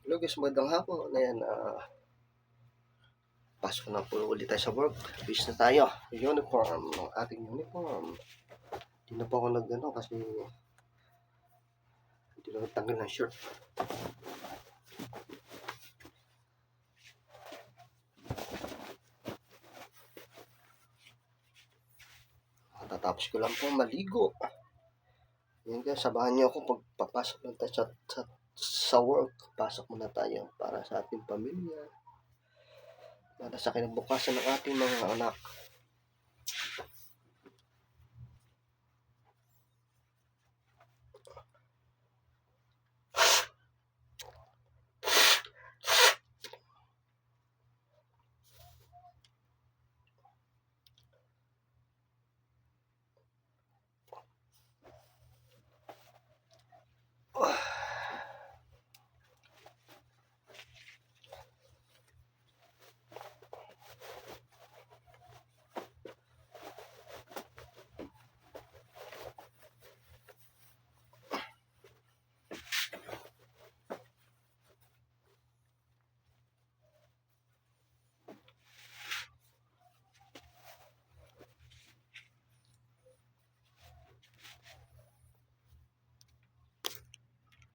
Hello guys, magandang hapon. Ayan, pasok na po ulit tayo sa work. Bis na tayo. Uniform, ang ating uniform. Hindi na po ako nag-ano kasi hindi na nagtanggal ng shirt. Tatapos ko lang po maligo. Ayan guys, samahan niyo ako pagpapasok na tayo sa work. Pasok muna tayo para sa ating pamilya. Para sa kinabukasan ng ating mga anak.